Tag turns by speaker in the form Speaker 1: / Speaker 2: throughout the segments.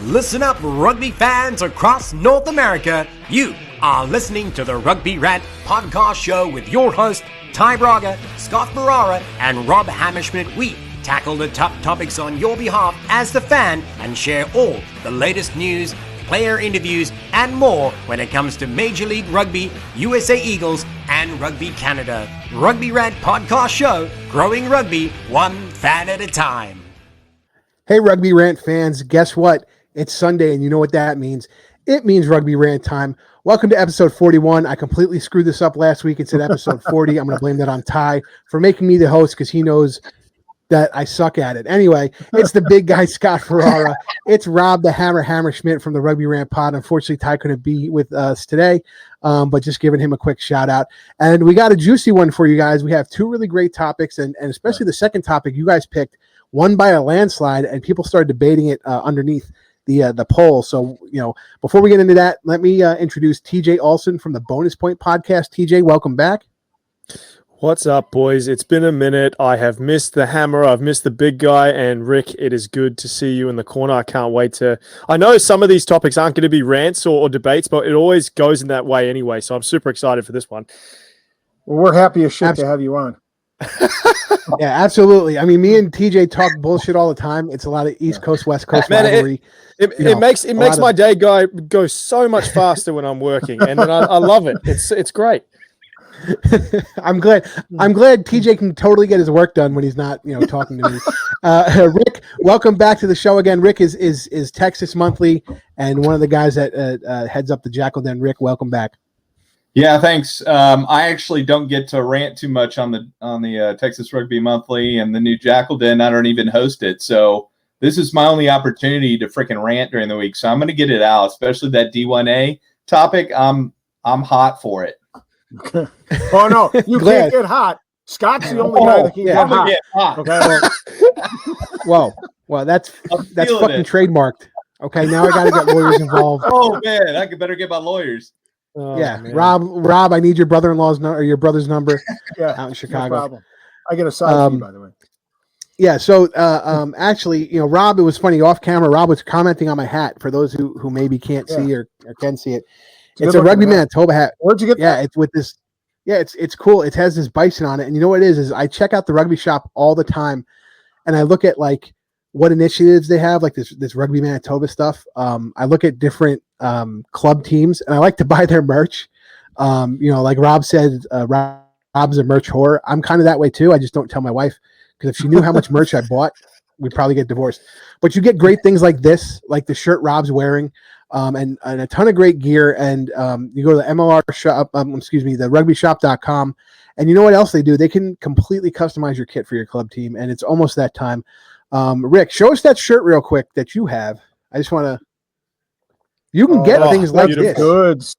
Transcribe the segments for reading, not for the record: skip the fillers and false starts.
Speaker 1: Listen up, rugby fans across North America. You are listening to the Rugby Rant podcast show with your host, Ty Braga, Scott Ferrara, and Rob Hammerschmidt. We tackle the top topics on your behalf as the fan and share all the latest news, player interviews, and more when it comes to Major League Rugby, USA Eagles, and Rugby Canada. Rugby Rant podcast show, growing rugby one fan at a time.
Speaker 2: Hey, Rugby Rant fans, guess what? It's Sunday, and you know what that means. It means Rugby Rant time. Welcome to episode 41. I completely screwed this up last week. It's at episode 40. I'm going to blame that on Ty for making me the host because he knows that I suck at it. Anyway, it's the big guy, Scott Ferrara. It's Rob the Hammerschmidt from the Rugby Rant pod. Unfortunately, Ty couldn't be with us today, but just giving him a quick shout out. And we got a juicy one for you guys. We have two really great topics, and especially the second topic you guys picked, one by a landslide, and people started debating it underneath the poll. So, before we get into that, let me introduce TJ Olsen from the Bonus Point podcast. TJ, welcome back.
Speaker 3: What's up, boys? It's been a minute. I have missed the hammer. I've missed the big guy. And Rick, it is good to see you in the corner. I can't wait to... I know some of these topics aren't going to be rants or debates, but it always goes in that way anyway. So I'm super excited for this one.
Speaker 4: Well, we're happy as shit to have you on.
Speaker 2: Yeah, absolutely. I mean, me and TJ talk bullshit all the time. It's a lot of East Coast, West Coast rivalry.
Speaker 3: It makes my day go so much faster when I'm working, and I love it. It's great.
Speaker 2: I'm glad TJ can totally get his work done when he's not talking to me. Rick, welcome back to the show again. Rick is Texas Monthly and one of the guys that heads up the Jackal Den. Rick, welcome back.
Speaker 5: Yeah, thanks. I actually don't get to rant too much on the Texas Rugby Monthly and the new Jackal Den. I don't even host it, so this is my only opportunity to freaking rant during the week. So I'm going to get it out, especially that D1A topic. I'm hot for it.
Speaker 4: Oh no, you can't get hot. Scott's the only guy that can get hot. Okay.
Speaker 2: Well, that's fucking trademarked. Okay, now I got to get lawyers involved.
Speaker 5: Oh man, I better get my lawyers.
Speaker 3: Oh,
Speaker 2: yeah,
Speaker 3: man.
Speaker 2: Rob, I need your brother-in-law's or your brother's number.
Speaker 4: Yeah,
Speaker 2: out in Chicago.
Speaker 4: No problem. I get a side fee, by the way.
Speaker 2: Yeah, so actually, Rob, it was funny off camera. Rob was commenting on my hat for those who maybe can't see or can see it. It's a Rugby Manitoba hat.
Speaker 4: Where'd you get that?
Speaker 2: Yeah, it's with this. Yeah, it's cool. It has this bison on it, and you know what it is I check out the rugby shop all the time, and I look at like what initiatives they have, like this Rugby Manitoba stuff. I look at different club teams, and I like to buy their merch. Like Rob said, Rob's a merch whore. I'm kind of that way too. I just don't tell my wife because if she knew how much merch I bought, we'd probably get divorced. But you get great things like this, like the shirt Rob's wearing, and a ton of great gear. And you go to the MLR shop, the rugbyshop.com, and you know what else they do? They can completely customize your kit for your club team, and it's almost that time. Rick, show us that shirt real quick that you have. I just want to. You can get things like this.
Speaker 4: Goods.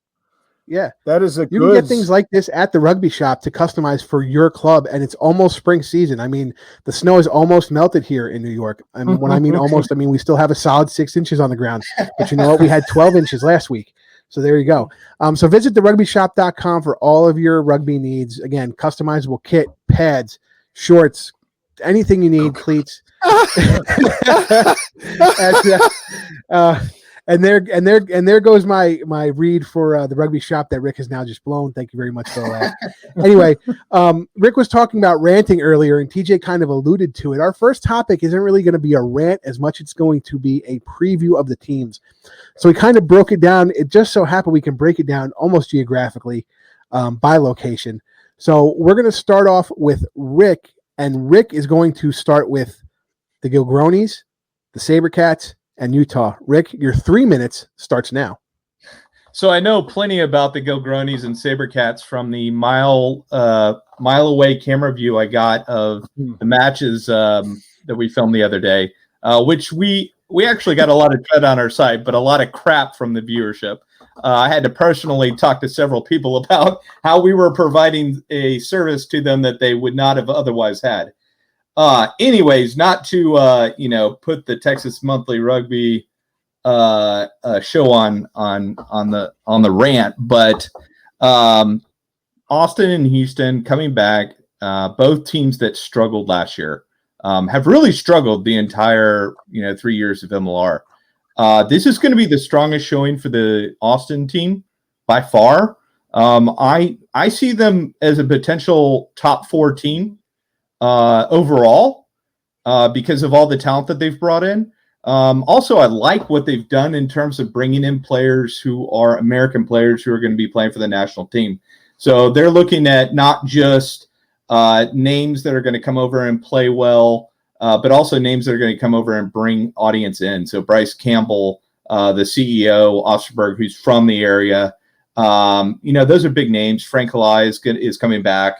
Speaker 2: Yeah,
Speaker 4: that is
Speaker 2: you can get things like this at the rugby shop to customize for your club, and it's almost spring season. I mean, the snow is almost melted here in New York. I mean, when I mean almost, I mean we still have a solid 6 inches on the ground. But you know what? We had 12 inches last week. So there you go. So visit therugbyshop.com for all of your rugby needs. Again, customizable kit, pads, shorts, anything you need, cleats. And there goes my read for the rugby shop that Rick has now just blown. Thank you very much for that. Anyway, Rick was talking about ranting earlier, and TJ kind of alluded to it. Our first topic isn't really going to be a rant as much it's going to be a preview of the teams. So we kind of broke it down. It just so happened we can break it down almost geographically by location. So we're going to start off with Rick, and Rick is going to start with the Gilgronis, the Sabercats, and Utah. Rick, your 3 minutes starts now.
Speaker 5: So I know plenty about the Gilgronis and Sabercats from the mile away camera view I got of the matches that we filmed the other day, which we actually got a lot of credit on our site, but a lot of crap from the viewership. I had to personally talk to several people about how we were providing a service to them that they would not have otherwise had. Anyways, not to put the Texas Monthly Rugby show on the rant, but Austin and Houston coming back, both teams that struggled last year, have really struggled the entire 3 years of MLR. This is going to be the strongest showing for the Austin team by far. I see them as a potential top 4 team overall because of all the talent that they've brought in. Also, I like what they've done in terms of bringing in players who are American players who are going to be playing for the national team. So they're looking at not just names that are going to come over and play well, but also names that are going to come over and bring audience in. So Bryce Campbell, the CEO, Osterberg, who's from the area. Those are big names. Frank Halai is coming back.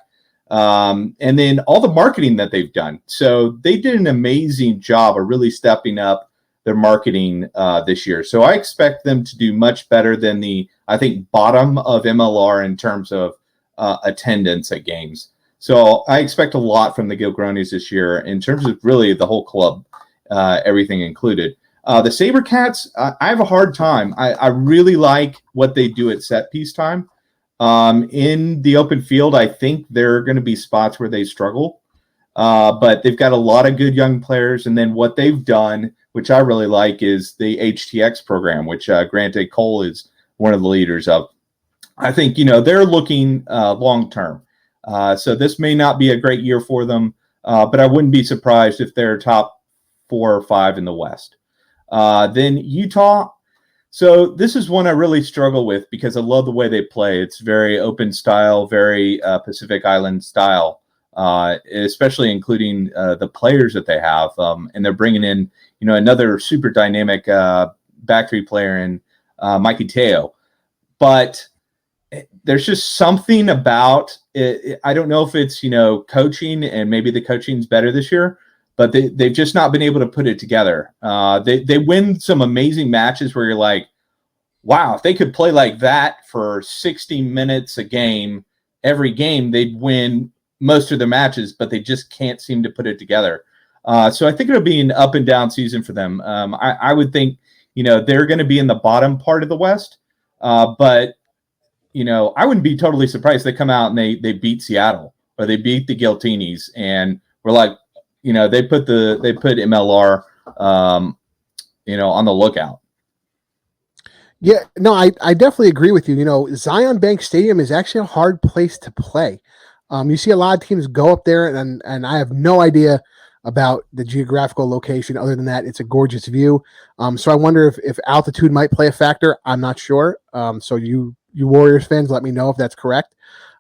Speaker 5: And then all the marketing that they've done. So they did an amazing job of really stepping up their marketing this year. So I expect them to do much better than I think, bottom of MLR in terms of attendance at games. So I expect a lot from the Gilgronis this year in terms of really the whole club, everything included. The SaberCats, I have a hard time. I really like what they do at set piece time. In the open field, I think there are going to be spots where they struggle. But they've got a lot of good young players. And then what they've done, which I really like, is the HTX program, which Grant A. Cole is one of the leaders of. I think, they're looking long-term. So this may not be a great year for them, but I wouldn't be surprised if they're top 4 or 5 in the West. Then Utah. So this is one I really struggle with because I love the way they play. It's very open style, very Pacific Island style, especially including the players that they have. And they're bringing in, another super dynamic back 3 player in Mikey Teo. But there's just something about it. I don't know if it's, coaching, and maybe the coaching's better this year, but they've just not been able to put it together. They win some amazing matches where you're like, wow, if they could play like that for 60 minutes a game, every game, they'd win most of their matches, but they just can't seem to put it together. So I think it'll be an up and down season for them. I would think, they're going to be in the bottom part of the West, but I wouldn't be totally surprised if they come out and they beat Seattle or they beat the Giltinis, and we're like, they put MLR, on the lookout.
Speaker 2: Yeah, no, I definitely agree with you. Zion Bank Stadium is actually a hard place to play. You see a lot of teams go up there, and I have no idea about the geographical location. Other than that, it's a gorgeous view. So I wonder if altitude might play a factor. I'm not sure. So you Warriors fans, let me know if that's correct.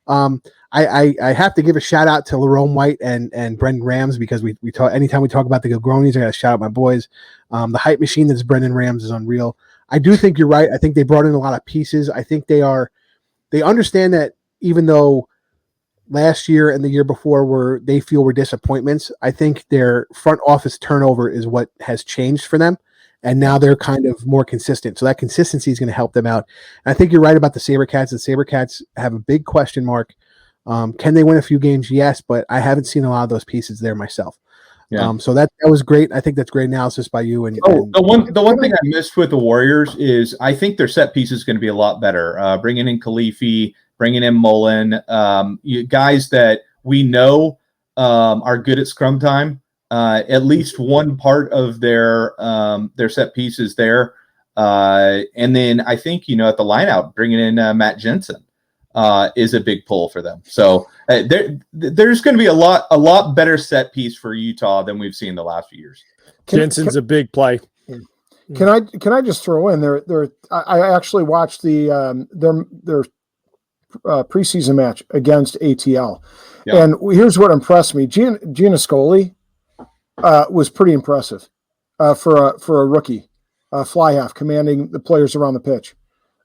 Speaker 2: I have to give a shout out to Lerone White and Brendan Rams, because we talk anytime we talk about the Gilgronis, I got to shout out my boys. The hype machine that's Brendan Rams is unreal. I do think you're right. I think they brought in a lot of pieces. I think they understand that even though last year and the year before were disappointments, I think their front office turnover is what has changed for them. And now they're kind of more consistent. So that consistency is going to help them out. And I think you're right about the SaberCats. The SaberCats have a big question mark. Can they win a few games? Yes, but I haven't seen a lot of those pieces there myself. Yeah. So that was great. I think that's great analysis by you. And
Speaker 5: the one thing I missed with the Warriors is I think their set piece is going to be a lot better. Bringing in Khalifi, bringing in Mullen, guys that we know are good at scrum time. At least one part of their set piece is there. And then I think, at the lineout, bringing in Matt Jensen is a big pull for them. So there's going to be a lot better set piece for Utah than we've seen the last few years.
Speaker 3: Jensen's a big play.
Speaker 4: Can I just throw in there? I actually watched their preseason match against ATL, and here's what impressed me: Gina Scoli was pretty impressive for a rookie fly half, commanding the players around the pitch.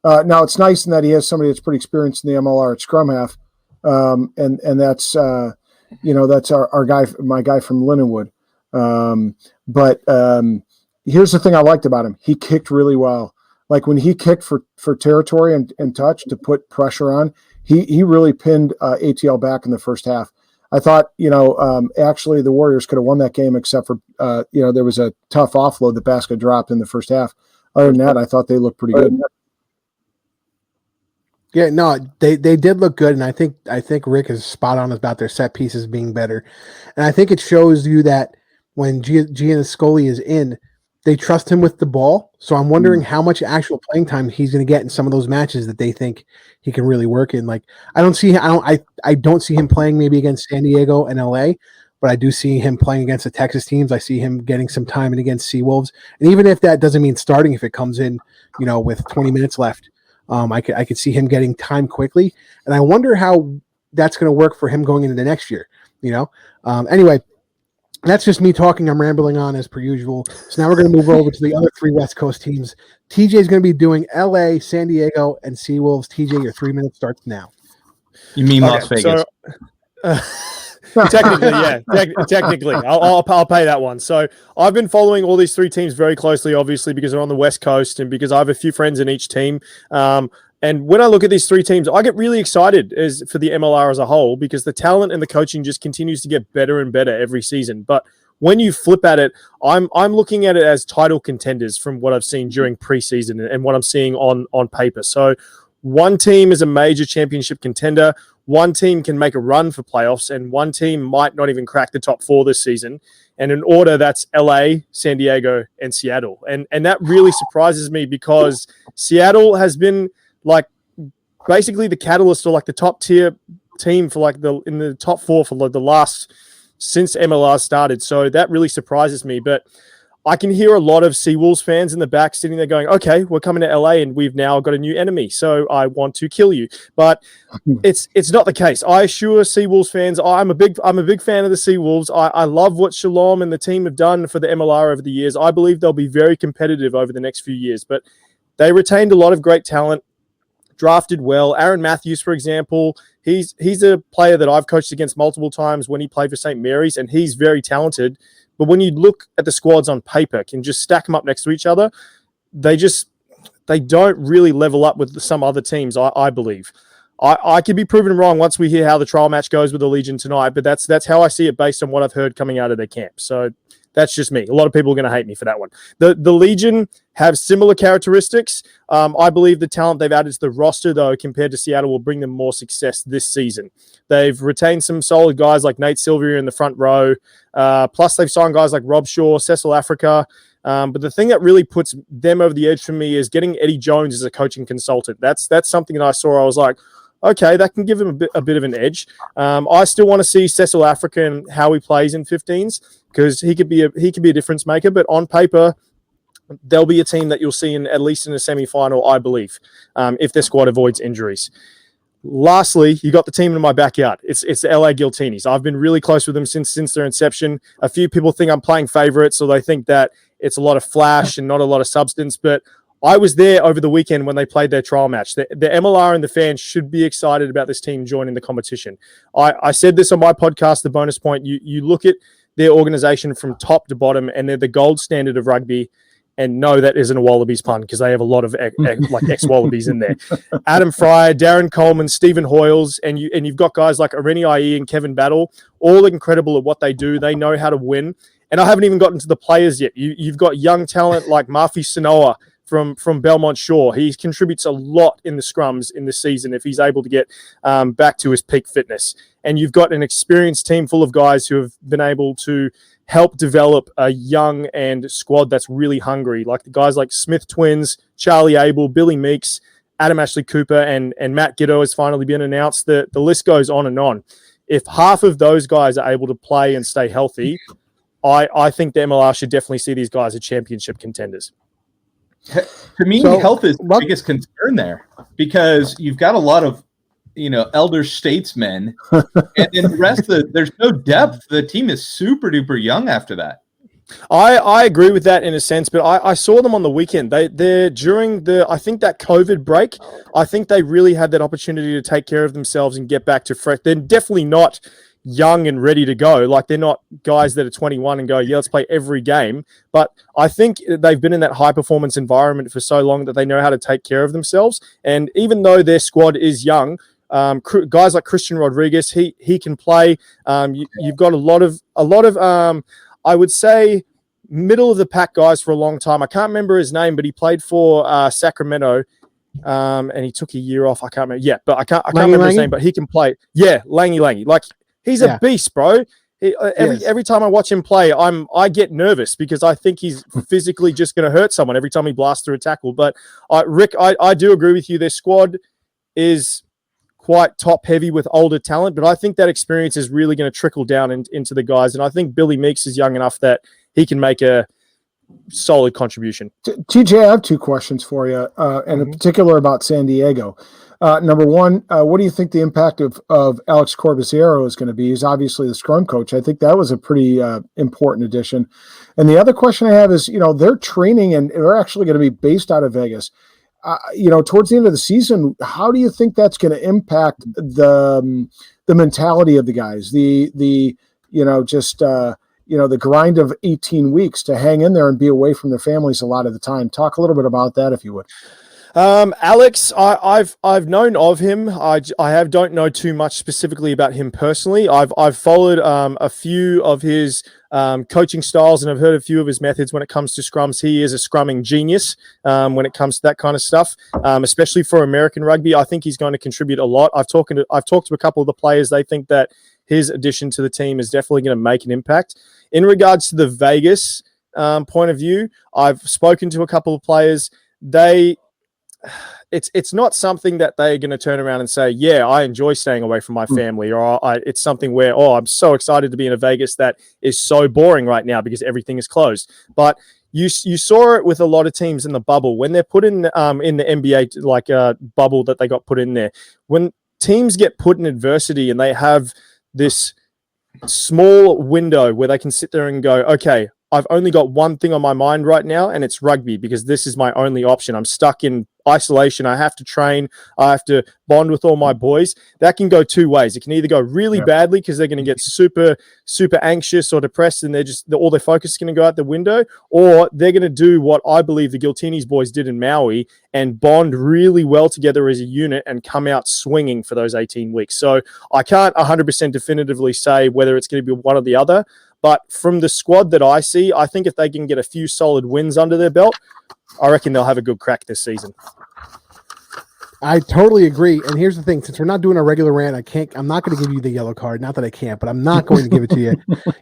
Speaker 4: Now it's nice in that he has somebody that's pretty experienced in the MLR at scrum half, and that's that's our guy, my guy from Lindenwood. But here's the thing I liked about him: he kicked really well. Like when he kicked for territory and touch to put pressure on, he really pinned ATL back in the first half. I thought, actually the Warriors could have won that game, except for, there was a tough offload that Basca dropped in the first half. Other than that, I thought they looked pretty good.
Speaker 2: Yeah, no, they did look good, and I think Rick is spot on about their set pieces being better, and I think it shows you that when Gina Scoli is in, they trust him with the ball. So I'm wondering how much actual playing time he's going to get in some of those matches that they think he can really work in. Like I don't see him playing maybe against San Diego and LA, but I do see him playing against the Texas teams. I see him getting some time in against Seawolves. And even if that doesn't mean starting, if it comes in, with 20 minutes left, I could see him getting time quickly. And I wonder how that's going to work for him going into the next year, Anyway, that's just me talking. I'm rambling on as per usual. So now we're going to move over to the other 3 West Coast teams. TJ is going to be doing LA, San Diego, and Seawolves. TJ, your 3 minutes starts now.
Speaker 5: You mean Las Vegas?
Speaker 3: Technically, yeah. Technically, I'll pay that one. So I've been following all these 3 teams very closely, obviously, because they're on the West Coast and because I have a few friends in each team. And when I look at these 3 teams, I get really excited for the MLR as a whole because the talent and the coaching just continues to get better and better every season. But when you flip at it, I'm looking at it as title contenders from what I've seen during preseason and what I'm seeing on paper. So one team is a major championship contender. One team can make a run for playoffs, and one team might not even crack the top 4 this season. And in order, that's LA, San Diego, and Seattle. And that really surprises me because Seattle has been like basically the catalyst or like the top tier team for in the top 4 for the last since MLR started. So that really surprises me. But I can hear a lot of Seawolves fans in the back sitting there going, okay, we're coming to LA and we've now got a new enemy. So I want to kill you. But it's not the case. I assure Seawolves fans, I'm a big fan of the Seawolves. I love what Shalom and the team have done for the MLR over the years. I believe they'll be very competitive over the next few years, but they retained a lot of great talent. Drafted well. Aaron Matthews, for example, he's a player that I've coached against multiple times when he played for St. Mary's, and he's very talented. But when you look at the squads on paper, can just stack them up next to each other, they don't really level up with some other teams, I believe. I could be proven wrong once we hear how the trial match goes with the Legion tonight, but that's how I see it based on what I've heard coming out of their camp. So that's just me. A lot of people are going to hate me for that one. The Legion have similar characteristics. I believe the talent they've added to the roster, though, compared to Seattle, will bring them more success this season. They've retained some solid guys like Nate Sylvia in the front row. Plus, they've signed guys like Rob Shaw, Cecil Africa. But the thing that really puts them over the edge for me is getting Eddie Jones as a coaching consultant. That's something that I saw. I was like, okay, that can give him a bit of an edge. I still want to see Cecil Africa and how he plays in 15s because he could be a difference maker. But on paper, there'll be a team that you'll see at least in a semi-final, I believe, if their squad avoids injuries. Lastly, you got the team in my backyard. It's the LA Guiltinis. I've been really close with them since their inception. A few people think I'm playing favorites, so they think that it's a lot of flash and not a lot of substance. But I was there over the weekend when they played their trial match. The MLR and the fans should be excited about this team joining the competition. I said this on my podcast, The Bonus Point. You look at their organization from top to bottom, and they're the gold standard of rugby. And no, that isn't a Wallabies pun because they have a lot of ex-Wallabies in there. Adam Fryer, Darren Coleman, Stephen Hoyles, and you've got guys like Irene IE and Kevin Battle, all incredible at what they do. They know how to win. And I haven't even gotten to the players yet. You've got young talent like Murphy Sanoa from Belmont Shore. He contributes a lot in the scrums in this season if he's able to get back to his peak fitness. And you've got an experienced team full of guys who have been able to help develop a young and squad that's really hungry, like the guys like Smith Twins, Charlie Abel, Billy Meeks, Adam Ashley Cooper, and Matt Giddo has finally been announced. The list goes on and on. If half of those guys are able to play and stay healthy, I think the MLR should definitely see these guys as championship contenders.
Speaker 5: To me, health is the biggest concern there because you've got a lot of elder statesmen, and then the rest of there's no depth. The team is super duper young after that.
Speaker 3: I agree with that in a sense, but I saw them on the weekend. They're during I think that COVID break, I think they really had that opportunity to take care of themselves and get back to fresh. They're definitely not young and ready to go. Like they're not guys that are 21 and go, yeah, let's play every game. But I think they've been in that high performance environment for so long that they know how to take care of themselves. And even though their squad is young, guys like Christian Rodriguez, he can play. You've got a lot of I would say middle of the pack guys for a long time. I can't remember his name, but he played for Sacramento, and he took a year off. I can't remember. Yeah, but I can't remember his name. But he can play. Yeah, Langy. Like he's a beast, bro. Every time I watch him play, I get nervous because I think he's physically just going to hurt someone every time he blasts through a tackle. But Rick, I do agree with you. Their squad is quite top heavy with older talent, but I think that experience is really going to trickle down into the guys. And I think Billy Meeks is young enough that he can make a solid contribution.
Speaker 4: TJ, I have two questions for you, and in particular about San Diego. Number one, what do you think the impact of Alex Corbisiero is going to be? He's obviously the scrum coach. I think that was a pretty important addition. And the other question I have is, they're training and they're actually going to be based out of Vegas. Towards the end of the season, how do you think that's going to impact the mentality of the guys? The grind of 18 weeks to hang in there and be away from their families a lot of the time. Talk a little bit about that, if you would.
Speaker 3: Alex, I've known of him. I don't know too much specifically about him personally. I've followed a few of his coaching styles, and I've heard a few of his methods when it comes to scrums. He is a scrumming genius when it comes to that kind of stuff, especially for American rugby. I think he's going to contribute a lot. I've talked to a couple of the players. They think that his addition to the team is definitely going to make an impact. In regards to the Vegas point of view, I've spoken to a couple of players. It's not something that they're going to turn around and say, yeah, I enjoy staying away from my family, or it's something where, I'm so excited to be in a Vegas that is so boring right now because everything is closed. But you saw it with a lot of teams in the bubble when they're put in the NBA, like a bubble that they got put in there. When teams get put in adversity and they have this small window where they can sit there and go, okay, I've only got one thing on my mind right now, and it's rugby, because this is my only option. I'm stuck in isolation. I have to train. I have to bond with all my boys. That can go two ways. It can either go really badly because they're going to get super, super anxious or depressed, and all their focus is going to go out the window, or they're going to do what I believe the Giltini's boys did in Maui and bond really well together as a unit and come out swinging for those 18 weeks. So I can't 100% definitively say whether it's going to be one or the other. But from the squad that I see, I think if they can get a few solid wins under their belt, I reckon they'll have a good crack this season.
Speaker 2: I totally agree. And here's the thing: since we're not doing a regular rant, I'm not going to give you the yellow card. Not that I can't, but I'm not going to give it to you.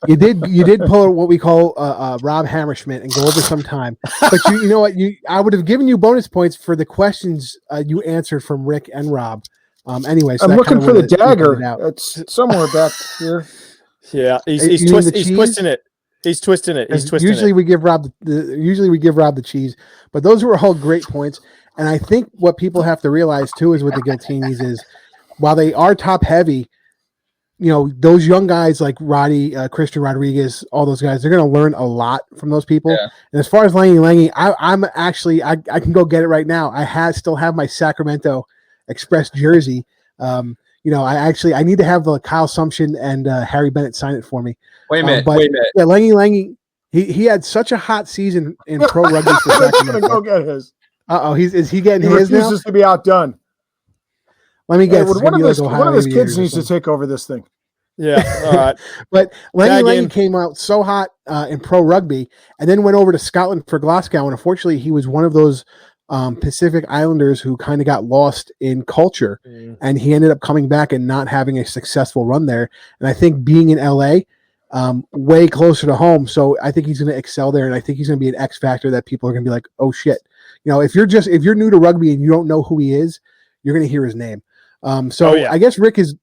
Speaker 2: You did pull what we call Rob Hammerschmidt and go over some time. But you know what? I would have given you bonus points for the questions you answered from Rick and Rob. Anyway, so
Speaker 4: I'm looking for the dagger. It's somewhere back here.
Speaker 3: Yeah, he's twisting it. He's twisting it.
Speaker 2: Usually we give Rob the cheese, but those were all great points. And I think what people have to realize too is with the Giltinis is, while they are top heavy, those young guys like Roddy, Christian Rodriguez, all those guys, they're going to learn a lot from those people. Yeah. And as far as Langy, I can go get it right now. I still have my Sacramento Express jersey. I need to have the Kyle Sumption and Harry Bennett sign it for me.
Speaker 5: Wait a minute.
Speaker 2: Yeah, Langy, he had such a hot season in pro rugby for Sacramento.
Speaker 4: Go get his.
Speaker 2: Is he getting his now?
Speaker 4: He refuses to be outdone.
Speaker 2: Let me guess.
Speaker 4: One of his kids needs to take over this thing.
Speaker 3: Yeah, all right.
Speaker 2: But Langy came out so hot in pro rugby, and then went over to Scotland for Glasgow, and unfortunately he was one of those Pacific Islanders who kind of got lost in culture, and he ended up coming back and not having a successful run there. And I think being in LA, way closer to home, so I think he's going to excel there, and I think he's going to be an X factor that people are going to be like, oh shit. If you're new to rugby and you don't know who he is, you're going to hear his name. I guess Rick is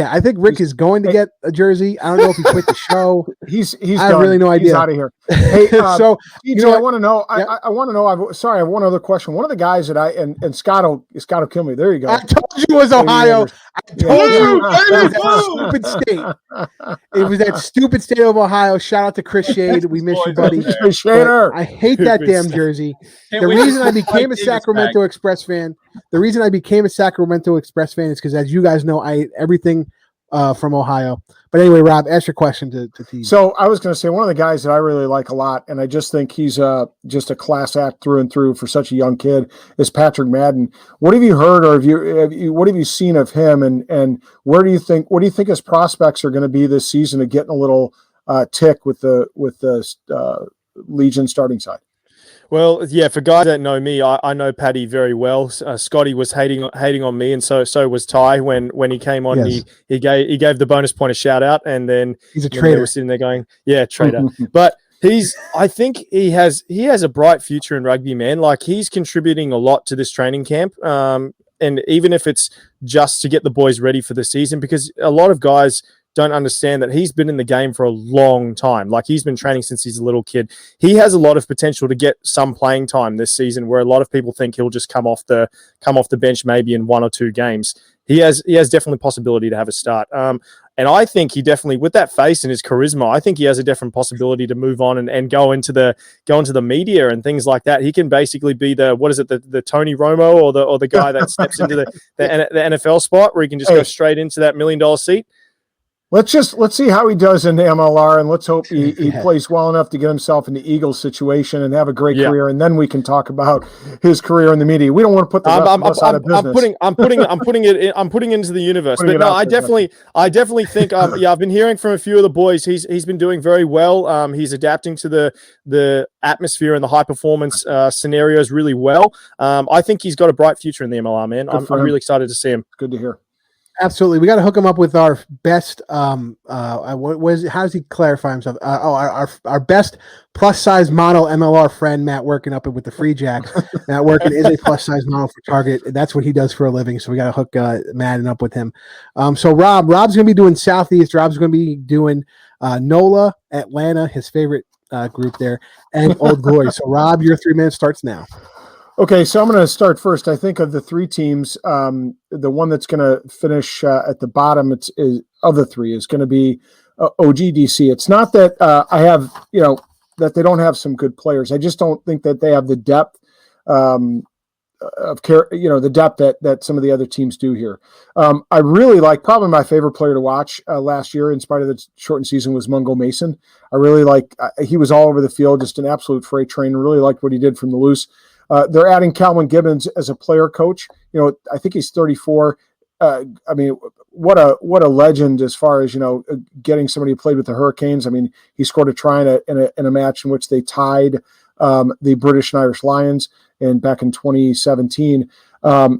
Speaker 2: I think Rick is going to get a jersey. I don't know if he quit the show.
Speaker 4: He's
Speaker 2: I have really no idea.
Speaker 4: He's out of here. Hey, so TJ, I want to know. Yeah. I want to know. I have one other question. One of the guys that and Scott will kill me. There you go.
Speaker 2: I told you it was Ohio. I told you it was that stupid state. It was that stupid state of Ohio. Shout out to Chris Shade. We miss you, buddy.
Speaker 4: Chris Shader.
Speaker 2: I hate that damn jersey. The reason I became a Sacramento Express fan. The reason I became a Sacramento Express fan is because, as you guys know, I ate everything from Ohio. But anyway, Rob, ask your question to T.
Speaker 4: So I was going to say, one of the guys that I really like a lot, and I just think he's just a class act through and through for such a young kid, is Patrick Madden. What have you heard, or what have you seen of him, and what do you think his prospects are going to be this season of getting a little tick with the Legion starting side?
Speaker 3: Well, yeah, for guys that know me, I know Paddy very well. Scotty was hating on me, and so was Ty when he came on.
Speaker 2: Yes.
Speaker 3: He gave the bonus point a shout out, and then
Speaker 2: He's a
Speaker 3: they
Speaker 2: traitor.
Speaker 3: were sitting there going, "Yeah, traitor." But I think he has a bright future in rugby, man. Like, he's contributing a lot to this training camp. And even if it's just to get the boys ready for the season, because a lot of guys don't understand that he's been in the game for a long time. Like, he's been training since he's a little kid. He has a lot of potential to get some playing time this season, where a lot of people think he'll just come off the bench maybe in 1 or 2 games. He has definitely possibility to have a start. And I think he definitely, with that face and his charisma, I think he has a different possibility to move on and go into the media and things like that. He can basically be the Tony Romo or the guy that steps into the NFL spot, where he can just go straight into that $1 million seat.
Speaker 4: Let's see how he does in the MLR, and let's hope he plays well enough to get himself in the Eagles situation and have a great career, and then we can talk about his career in the media. We don't want to put the rest of us out of business. I'm putting it into the universe. But no, I definitely think I've been hearing from a few of the boys. He's been doing very well. He's adapting to the atmosphere and the high performance scenarios really well. I think he's got a bright future in the MLR, man. I'm really excited to see him. Good to hear.
Speaker 2: Absolutely, we got to hook him up with our best. How does he clarify himself? Our best plus size model MLR friend, Matt Working, up with the free jack. Matt Working is a plus size model for Target. That's what he does for a living. So we got to hook Matt up with him. So Rob's going to be doing Southeast. Rob's going to be doing NOLA, Atlanta, his favorite group there, and Old Glory. So Rob, your 3 minutes starts now.
Speaker 4: Okay, so I'm going to start first. I think of the 3 teams, the one that's going to finish at the bottom of the 3 is going to be OGDC. It's not that I have, that they don't have some good players. I just don't think that they have the depth of care, the depth that some of the other teams do here. I really like, probably my favorite player to watch last year, in spite of the shortened season, was Mungo Mason. I really like, he was all over the field, just an absolute freight train. Really liked what he did from the loose. They're adding Calvin Gibbons as a player coach. I think he's 34. I mean, what a legend as far as, getting somebody who played with the Hurricanes. I mean, he scored a try in a match in which they tied the British and Irish Lions back in 2017.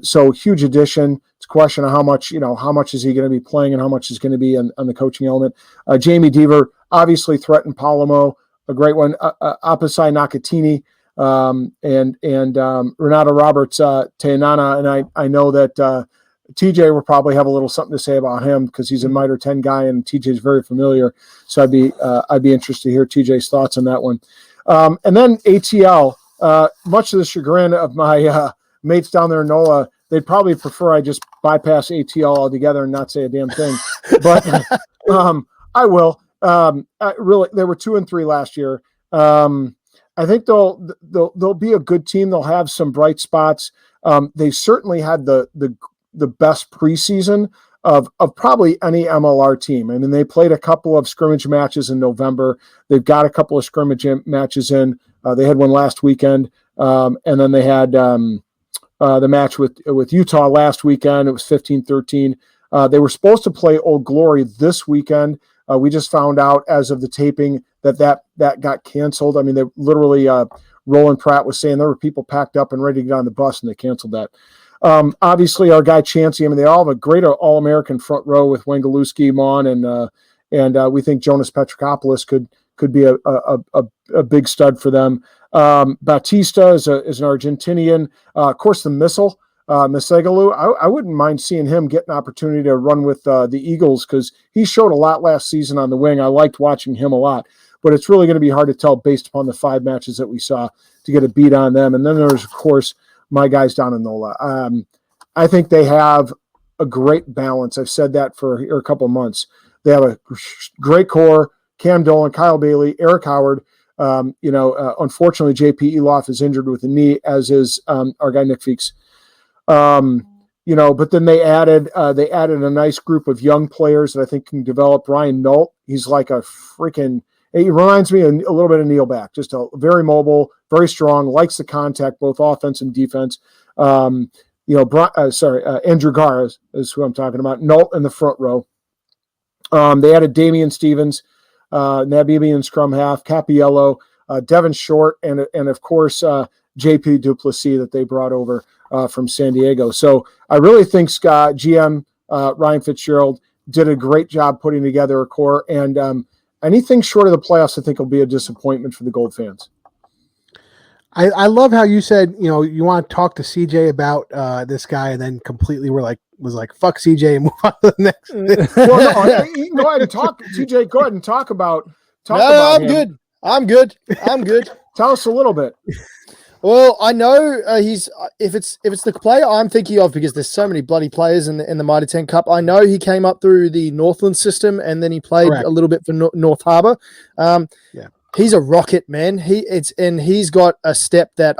Speaker 4: So huge addition. It's a question of how much is he going to be playing and how much is going to be on the coaching element. Jamie Deaver obviously threatened Palomo, a great one. Apisai Nakatini. And Renato Roberts, Teanana, and I know that TJ will probably have a little something to say about him because he's a Mitre 10 guy and TJ is very familiar. So I'd be interested to hear TJ's thoughts on that one. And then ATL, much to the chagrin of my mates down there in NOLA, they'd probably prefer I just bypass ATL altogether and not say a damn thing. But I will. Really, they were 2-3 last year. I think they'll be a good team. They'll have some bright spots. They certainly had the best preseason of probably any MLR team. I mean, they played a couple of scrimmage matches in November. They've got a couple of scrimmage matches in. They had one last weekend, and then they had the match with Utah last weekend. It was 15-13. They were supposed to play Old Glory this weekend. We just found out as of the taping that got canceled. I mean, they literally, Roland Pratt was saying there were people packed up and ready to get on the bus, and they canceled that. Obviously, our guy Chancey, I mean, they all have a great All-American front row with Wengalewski, Mon, and we think Jonas Petrokopoulos could be a big stud for them. Batista is an Argentinian. Of course, the missile. Masegalu, I wouldn't mind seeing him get an opportunity to run with the Eagles because he showed a lot last season on the wing. I liked watching him a lot, but it's really going to be hard to tell based upon the 5 matches that we saw to get a beat on them. And then there's, of course, my guys down in NOLA. I think they have a great balance. I've said that for a couple of months. They have a great core: Cam Dolan, Kyle Bailey, Eric Howard. Unfortunately, JP Eloff is injured with the knee, as is our guy Nick Feeks. But then they added a nice group of young players that I think can develop. Ryan Nolt, he's like he reminds me a little bit of Neil Back, just a very mobile, very strong, likes the contact, both offense and defense. Andrew Garr is who I'm talking about. Nolt in the front row. They added Damian Stevens, Nabibian scrum half, Capiello. Devin Short, and of course JP Duplessis that they brought over from San Diego. So I really think GM Ryan Fitzgerald did a great job putting together a core, and anything short of the playoffs, I think, will be a disappointment for the Gold fans.
Speaker 2: I love how you said, you want to talk to CJ about this guy, and then completely was like, fuck CJ and move on to the next.
Speaker 4: Well, no, you can go ahead and talk. CJ, go ahead and talk about
Speaker 3: I'm
Speaker 4: him.
Speaker 3: good. I'm good.
Speaker 4: Tell us a little bit.
Speaker 3: Well, I know he's if it's the player I'm thinking of, because there's so many bloody players in the Mitre 10 Cup. I know he came up through the Northland system, and then he played a little bit for North Harbour. He's a rocket, man. He's got a step that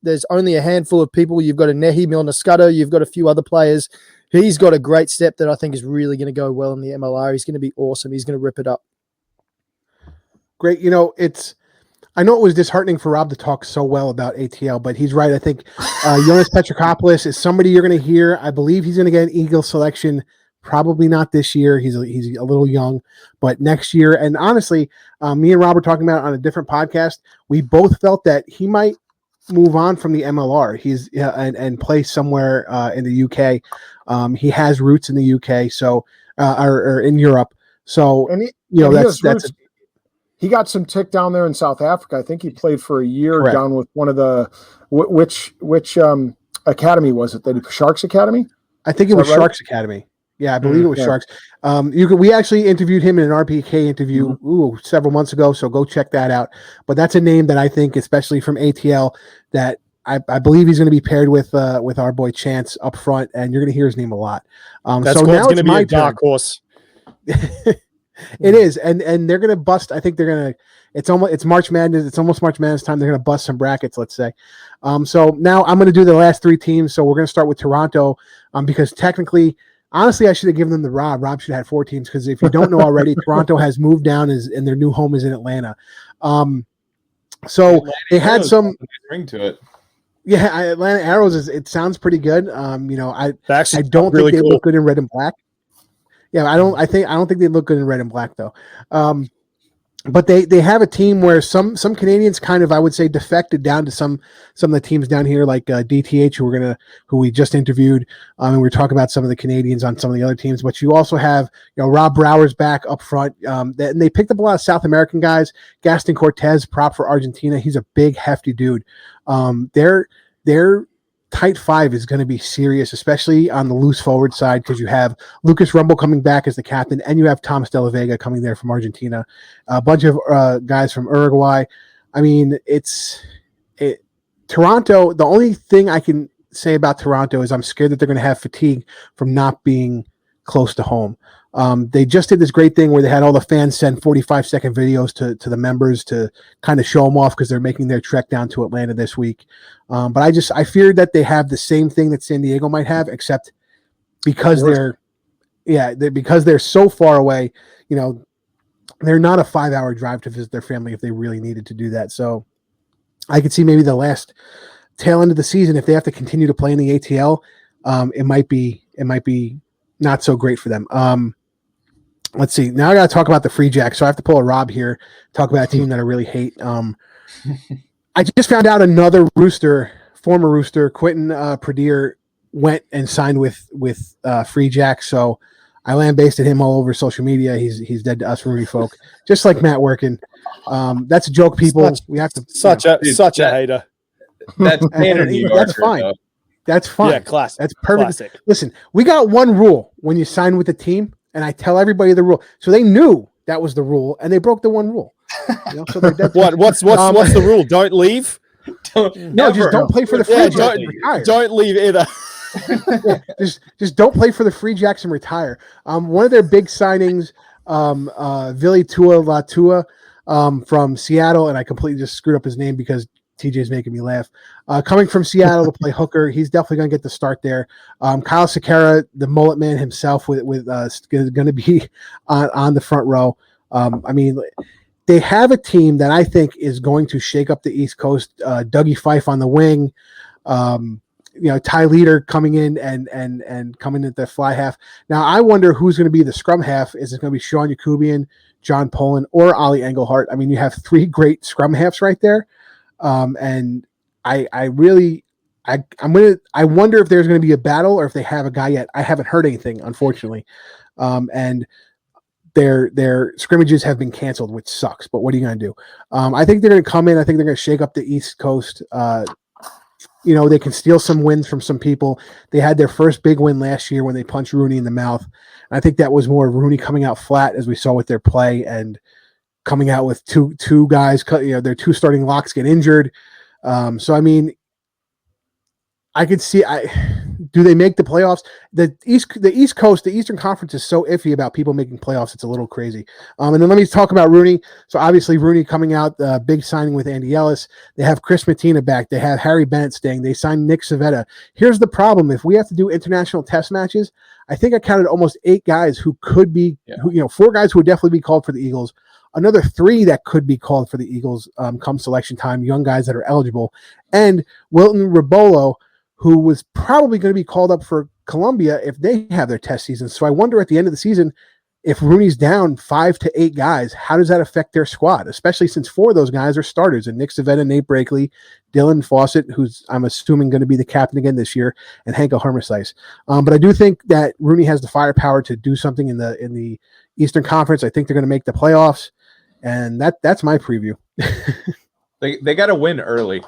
Speaker 3: there's only a handful of people. You've got a Nehi Milner-Scudder, you've got a few other players. He's got a great step that I think is really going to go well in the MLR. He's going to be awesome. He's going to rip it up.
Speaker 2: Great. I know it was disheartening for Rob to talk so well about ATL, but he's right. I think Jonas Petrakopoulos is somebody you're going to hear. I believe he's going to get an Eagle selection. Probably not this year. He's a little young, but next year. And honestly, me and Rob were talking about it on a different podcast. We both felt that he might move on from the MLR. He's and play somewhere in the UK. He has roots in the UK, so or in Europe. So
Speaker 4: he got some tick down there in South Africa. I think he played for a year down with one of the which academy was it? The Sharks Academy?
Speaker 2: I think it was Sharks Academy. Yeah, I believe it was Sharks. We actually interviewed him in an RPK interview several months ago, so go check that out. But that's a name that I think, especially from ATL, that I believe he's going to be paired with our boy Chance up front, and you're going to hear his name a lot.
Speaker 3: That's so now going to be a dark horse.
Speaker 2: It is, and they're going to bust. I think they're going to. It's March Madness. It's almost March Madness time. They're going to bust some brackets, let's say. So now I'm going to do the last three teams. So we're going to start with Toronto, because technically, honestly, I should have given them the Rob. Rob should have had 4 teams, because if you don't know already, Toronto has moved down and their new home is in Atlanta. So they had some
Speaker 5: ring to it.
Speaker 2: Yeah, Atlanta Arrows it sounds pretty good. I don't
Speaker 3: really
Speaker 2: think they
Speaker 3: cool.
Speaker 2: look good in red and black. Yeah, I don't think they look good in red and black though. But they have a team where some Canadians kind of, I would say, defected down to some of the teams down here, like DTH, who we just interviewed, and we're talking about some of the Canadians on some of the other teams. But you also have Rob Brower's back up front, and they picked up a lot of South American guys. Gaston Cortez, prop for Argentina, he's a big, hefty dude. Their tight five is going to be serious, especially on the loose forward side, because you have Lucas Rumble coming back as the captain, and you have Thomas De La Vega coming there from Argentina, a bunch of guys from Uruguay. I mean, Toronto, the only thing I can say about Toronto is I'm scared that they're going to have fatigue from not being close to home. They just did this great thing where they had all the fans send 45-second videos to the members to kind of show them off, because they're making their trek down to Atlanta this week. But I feared that they have the same thing that San Diego might have, except because they're so far away, they're not a 5-hour drive to visit their family if they really needed to do that. So I could see maybe the last tail end of the season, if they have to continue to play in the ATL, it might be not so great for them. Let's see. Now I got to talk about the Free Jacks. So I have to pull a Rob here, talk about a team that I really hate. I just found out another former Rooster, Quentin Pradier, went and signed with Free Jacks. So I lambasted him all over social media. He's dead to us Rudy folk, just like Matt Workin. That's a joke, people. We have to
Speaker 3: such a hater.
Speaker 5: That's
Speaker 2: that's fine.
Speaker 5: Though.
Speaker 2: That's fine.
Speaker 3: Yeah, classic.
Speaker 2: That's perfect.
Speaker 3: Classic.
Speaker 2: Listen, we got one rule when you sign with the team, and I tell everybody the rule. So they knew that was the rule, and they broke the one rule. So they're dead.
Speaker 3: What's the rule? Don't leave?
Speaker 2: Just don't play for the Free Jacks and retire.
Speaker 3: Don't leave either.
Speaker 2: just don't play for the Free Jacks and retire. One of their big signings, Vili Latua from Seattle, and I completely just screwed up his name because TJ's making me laugh. Coming from Seattle to play hooker, he's definitely going to get the start there. Kyle Sakara, the mullet man himself, with going to be on the front row. I mean, they have a team that I think is going to shake up the East Coast. Dougie Fife on the wing, Ty Leader coming in and coming at the fly half. Now I wonder who's going to be the scrum half. Is it going to be Sean Yakubian, John Poland, or Ollie Engelhart? I mean, you have three great scrum halves right there, and I wonder if there's going to be a battle or if they have a guy yet. I haven't heard anything, unfortunately, and their scrimmages have been canceled, which sucks. But what are you going to do? I think they're going to come in. I think they're going to shake up the East Coast. They can steal some wins from some people. They had their first big win last year when they punched Rooney in the mouth. And I think that was more Rooney coming out flat, as we saw with their play, and coming out with two guys. Their two starting locks get injured. So I mean, I could see. Do they make the playoffs? The East Coast, the Eastern Conference is so iffy about people making playoffs. It's a little crazy. And then let me talk about Rooney. So obviously Rooney coming out, big signing with Andy Ellis. They have Chris Mattina back. They have Harry Bennett staying. They signed Nick Savetta. Here's the problem: if we have to do international test matches, I think I counted almost 8 guys who could be, 4 guys who would definitely be called for the Eagles. Another 3 that could be called for the Eagles come selection time. Young guys that are eligible, and Wilton Rabolo, who was probably going to be called up for Columbia if they have their test season. So I wonder at the end of the season, if Rooney's down 5 to 8 guys, how does that affect their squad? Especially since 4 of those guys are starters, and Nick Savetta, Nate Brakely, Dylan Fawcett, who's I'm assuming going to be the captain again this year, and Henko Hermesice. But I do think that Rooney has the firepower to do something in the Eastern Conference. I think they're going to make the playoffs, and that's my preview.
Speaker 5: They got to win early.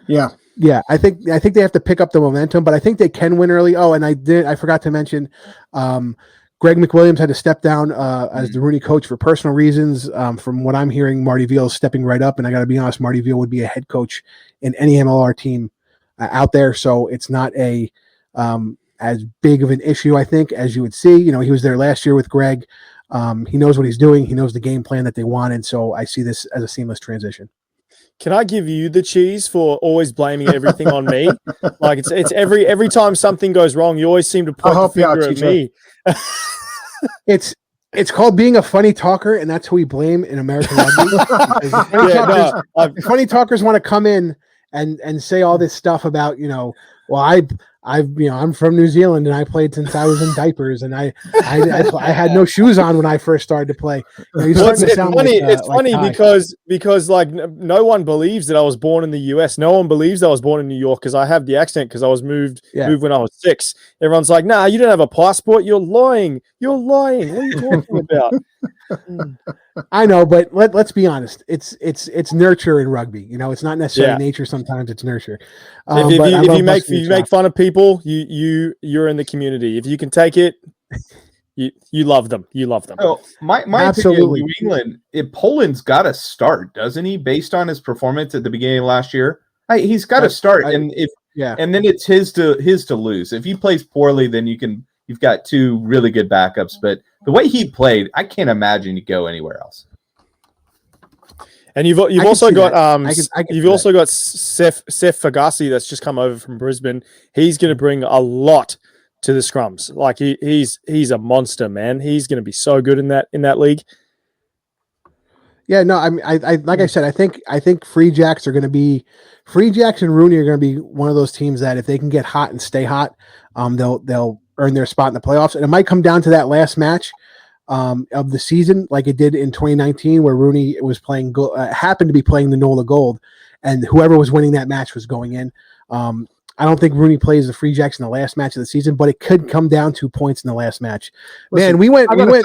Speaker 2: Yeah. Yeah, I think they have to pick up the momentum, but I think they can win early. Oh, and I forgot to mention, Greg McWilliams had to step down as the Rooney coach for personal reasons. From what I'm hearing, Marty Veal is stepping right up, and I got to be honest, Marty Veal would be a head coach in any MLR team out there, so it's not as big of an issue, I think, as you would see. He was there last year with Greg. He knows what he's doing. He knows the game plan that they want, and so I see this as a seamless transition.
Speaker 3: Can I give you the cheese for always blaming everything on me? Like it's every time something goes wrong, you always seem to point the finger at me.
Speaker 2: It's called being a funny talker, and that's who we blame in American rugby. Funny talkers want to come in and say all this stuff about, I'm from New Zealand and I played since I was in diapers, and I had no shoes on when I first started to play.
Speaker 3: It's funny because like no one believes that I was born in the US. No one believes I was born in New York because I have the accent because I was moved when I was 6. Everyone's like, "Nah, you don't have a passport. You're lying. You're lying. What are you talking about?"
Speaker 2: I know, but let's be honest. It's nurture in rugby. It's not necessarily nature. Sometimes it's nurture.
Speaker 3: If you make fun of people, you're in the community. If you can take it, you love them. You love them.
Speaker 5: Oh, my opinion in New England, Poland's got to start, doesn't he? Based on his performance at the beginning of last year, he's got to start, and then it's his to lose. If he plays poorly, then you've got 2 really good backups. But the way he played, I can't imagine he'd go anywhere else.
Speaker 3: And you've also got Seth Fagassi that's just come over from Brisbane. He's going to bring a lot to the scrums. Like he's a monster, man. He's going to be so good in that league.
Speaker 2: Yeah, no, I like I said, I think Free Jacks and Rooney are going to be one of those teams that if they can get hot and stay hot, they'll earn their spot in the playoffs. And it might come down to that last match of the season, like it did in 2019, where Rooney was playing, happened to be playing the NOLA Gold, and whoever was winning that match was going in. I don't think Rooney plays the Free Jacks in the last match of the season, but it could come down to points in the last match. Listen, man, we went really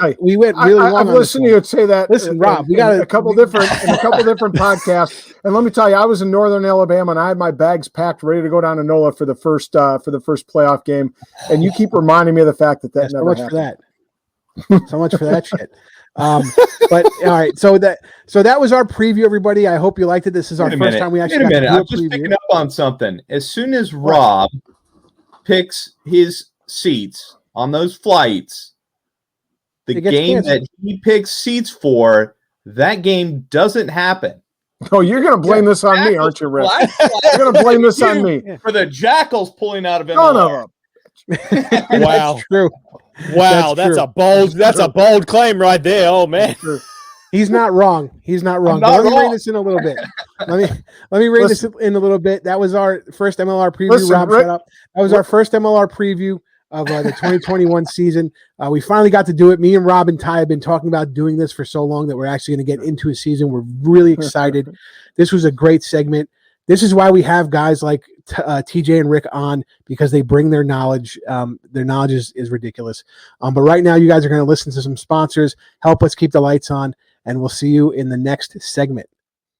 Speaker 2: long.
Speaker 4: I've listened to you say that.
Speaker 2: Listen, Rob, we got
Speaker 4: a couple different podcasts, and let me tell you, I was in Northern Alabama and I had my bags packed, ready to go down to NOLA for the first playoff game. And you keep reminding me of the fact that never
Speaker 2: so much
Speaker 4: happened.
Speaker 2: for that. So much for that shit. But all right, so that was our preview, everybody. I hope you liked it. This is our first time we actually got to do
Speaker 5: I'm just picking up on something. As soon as Rob picks his seats on those flights, the game that he picks seats for, that game doesn't happen.
Speaker 4: Oh, you're going to blame this on me, aren't you, Rick? You're going to blame this on me
Speaker 5: for the Jackals pulling out of MLR.
Speaker 3: Wow,
Speaker 2: that's true.
Speaker 3: Wow, that's a bold claim right there. Oh man.
Speaker 2: He's not wrong. He's not wrong.
Speaker 5: not
Speaker 2: Let me
Speaker 5: wrong.
Speaker 2: rein this in a little bit. Let me rein this in a little bit. That was our first MLR preview.
Speaker 4: Listen,
Speaker 2: Rob,
Speaker 4: Rick,
Speaker 2: shut up. That was our first MLR preview of the 2021 season. We finally got to do it. Me and Rob and Ty have been talking about doing this for so long that we're actually going to get into a season. We're really excited. This was a great segment. This is why we have guys like TJ and Rick on, because they bring their knowledge. Their knowledge is ridiculous. But right now, you guys are going to listen to some sponsors, help us keep the lights on, and we'll see you in the next segment.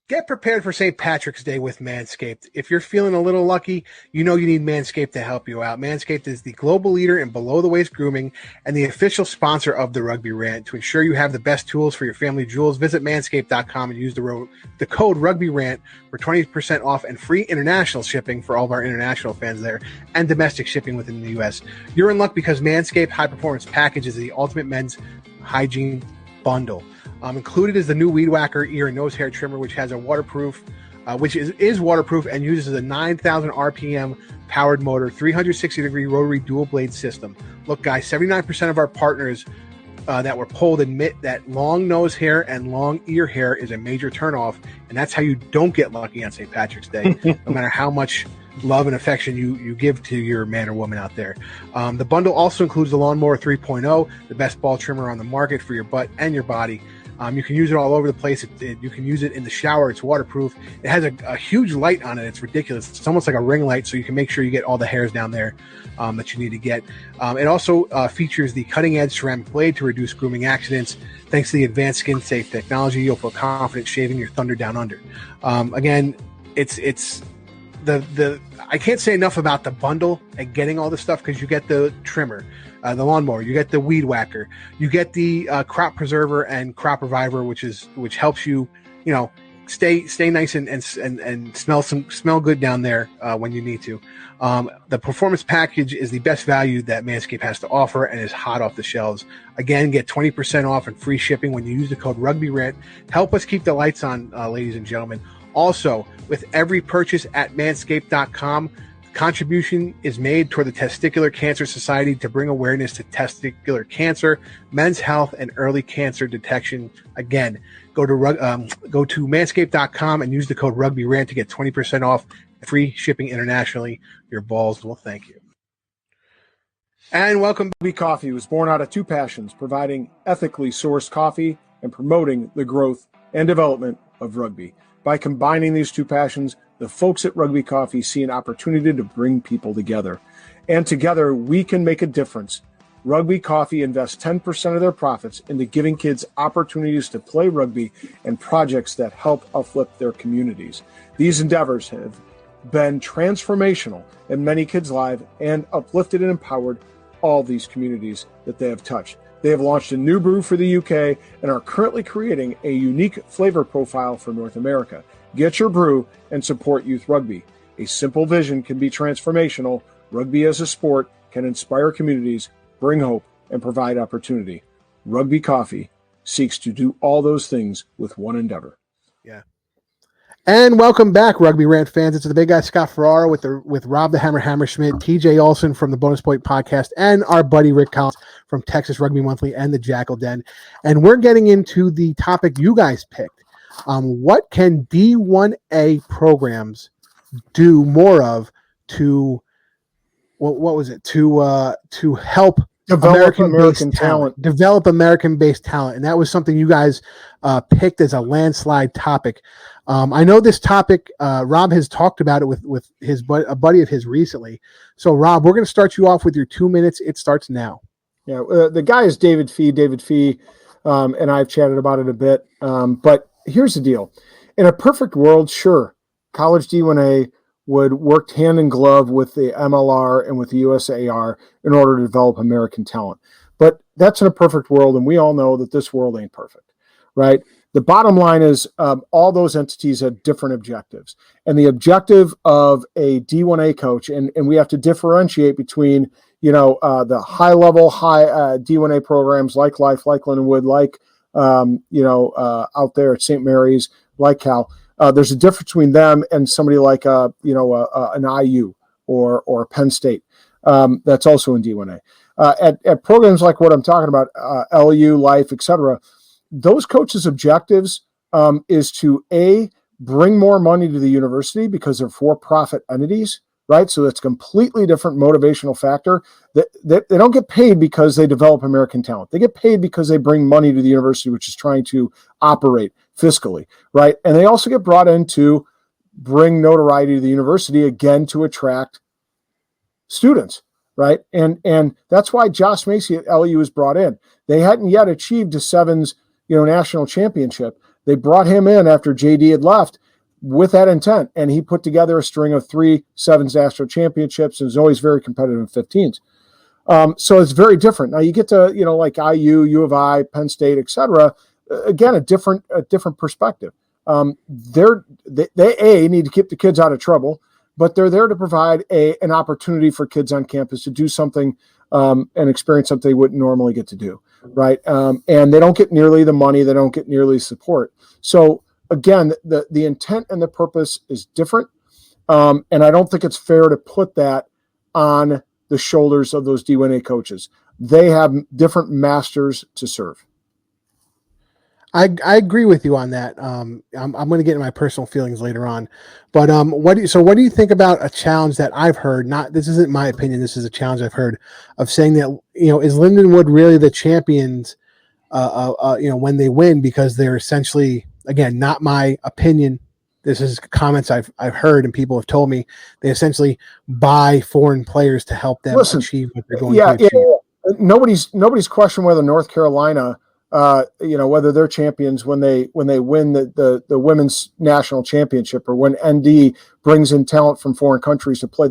Speaker 2: Get prepared for St. Patrick's Day with Manscaped. If you're feeling a little lucky, you know you need Manscaped to help you out. Manscaped is the global leader in below-the-waist grooming and the official sponsor of the Rugby Rant. To ensure you have the best tools for your family jewels, visit manscaped.com and use the code Rugby Rant for 20% off and free international shipping for all of our international fans there, and domestic shipping within the U.S. You're in luck because Manscaped High Performance Package is the ultimate men's hygiene bundle. Included is the new Weed Whacker ear and nose hair trimmer, which has a waterproof, which is waterproof and uses a 9,000 RPM powered motor, 360-degree rotary dual blade system. Look, guys, 79% of our partners that were polled admit that long nose hair and long ear hair is a major turnoff, and that's how you don't get lucky on St. Patrick's Day, no matter how much love and affection you give to your man or woman out there. The bundle also includes the Lawnmower 3.0, the best ball trimmer on the market for your butt and your body. You can use it all over the place. You can use it in the shower. It's waterproof. It has a huge light on it. It's ridiculous. It's almost like a ring light, so you can make sure you get all the hairs down there that you need to get. It also features the cutting-edge ceramic blade to reduce grooming accidents. Thanks to the advanced skin-safe technology, you'll feel confident shaving your thunder down under. Again, it's the I can't say enough about the bundle and getting all this stuff, because you get the trimmer, the lawnmower, you get the Weed Whacker, you get the crop preserver and crop reviver, which helps you, stay nice and smell good down there when you need to. The performance package is the best value that Manscaped has to offer and is hot off the shelves. Again, get 20% off and free shipping when you use the code Rugby Rant. Help us keep the lights on, ladies and gentlemen. Also, with every purchase at manscaped.com, contribution is made toward the Testicular Cancer Society to bring awareness to testicular cancer, men's health, and early cancer detection. Again, go to manscaped.com and use the code Rugby Rant to get 20% off, free shipping internationally. Your balls will thank you.
Speaker 4: And welcome. Rugby Coffee was born out of two passions: providing ethically sourced coffee and promoting the growth and development of rugby. By combining these two passions, the folks at Rugby Coffee see an opportunity to bring people together. And together, we can make a difference. Rugby Coffee invests 10% of their profits into giving kids opportunities to play rugby and projects that help uplift their communities. These endeavors have been transformational in many kids' lives and uplifted and empowered all these communities that they have touched. They have launched a new brew for the UK and are currently creating a unique flavor profile for North America. Get your brew and support youth rugby. A simple vision can be transformational. Rugby as a sport can inspire communities, bring hope, and provide opportunity. Rugby Coffee seeks to do all those things with one endeavor.
Speaker 2: Yeah. And welcome back, Rugby Rant fans. It's the big guy Scott Ferrara with Rob the Hammer Hammerschmidt, TJ Olsen from the Bonus Point Podcast, and our buddy Rick Collins from Texas Rugby Monthly and the Jackal Den. And we're getting into the topic you guys picked. What can D1A programs do more of to to help
Speaker 4: Develop American talent.
Speaker 2: Develop American-based talent, and that was something you guys picked as a landslide topic. I know this topic. Rob has talked about it with a buddy of his recently. So, Rob, we're going to start you off with your 2 minutes. It starts now.
Speaker 4: Yeah, the guy is David Fee. David Fee, and I've chatted about it a bit. But here's the deal: in a perfect world, sure, college D1A would work hand in glove with the MLR and with the USAR in order to develop American talent. But that's in a perfect world, and we all know that this world ain't perfect, right? The bottom line is all those entities have different objectives. And the objective of a D1A coach, and we have to differentiate between, the high-level, D1A programs like Life, like Lindenwood, like, out there at St. Mary's, like Cal. There's a difference between them and somebody like an IU or Penn State that's also in D1A. At programs like what I'm talking about, LU, Life, etc., those coaches' objectives is to bring more money to the university because they're for-profit entities, right? So that's a completely different motivational factor. They don't get paid because they develop American talent. They get paid because they bring money to the university, which is trying to operate fiscally, right? And they also get brought in to bring notoriety to the university, again, to attract students, right? And that's why Josh Macy at LU was brought in. They hadn't yet achieved a sevens, national championship. They brought him in after JD had left with that intent, and he put together a string of 3 sevens national championships and was always very competitive in 15s. So it's very different. Now you get to, like IU, U of I, Penn State, et cetera. Again, a different perspective. They need to keep the kids out of trouble, but they're there to provide an opportunity for kids on campus to do something and experience something they wouldn't normally get to do, right? And they don't get nearly the money, they don't get nearly support. So again, the intent and the purpose is different, and I don't think it's fair to put that on the shoulders of those D1A coaches. They have different masters to serve.
Speaker 2: I agree with you on that. I'm going to get into my personal feelings later on, but what do you think about a challenge that I've heard? This isn't my opinion. This is a challenge I've heard of saying that is Lindenwood really the champions? When they win, because they're essentially, again, not my opinion. This is comments I've heard and people have told me. They essentially buy foreign players to help them achieve what they're going to achieve.
Speaker 4: Yeah. Nobody's questioning whether North Carolina. Whether they're champions when they win the women's national championship, or when ND brings in talent from foreign countries to play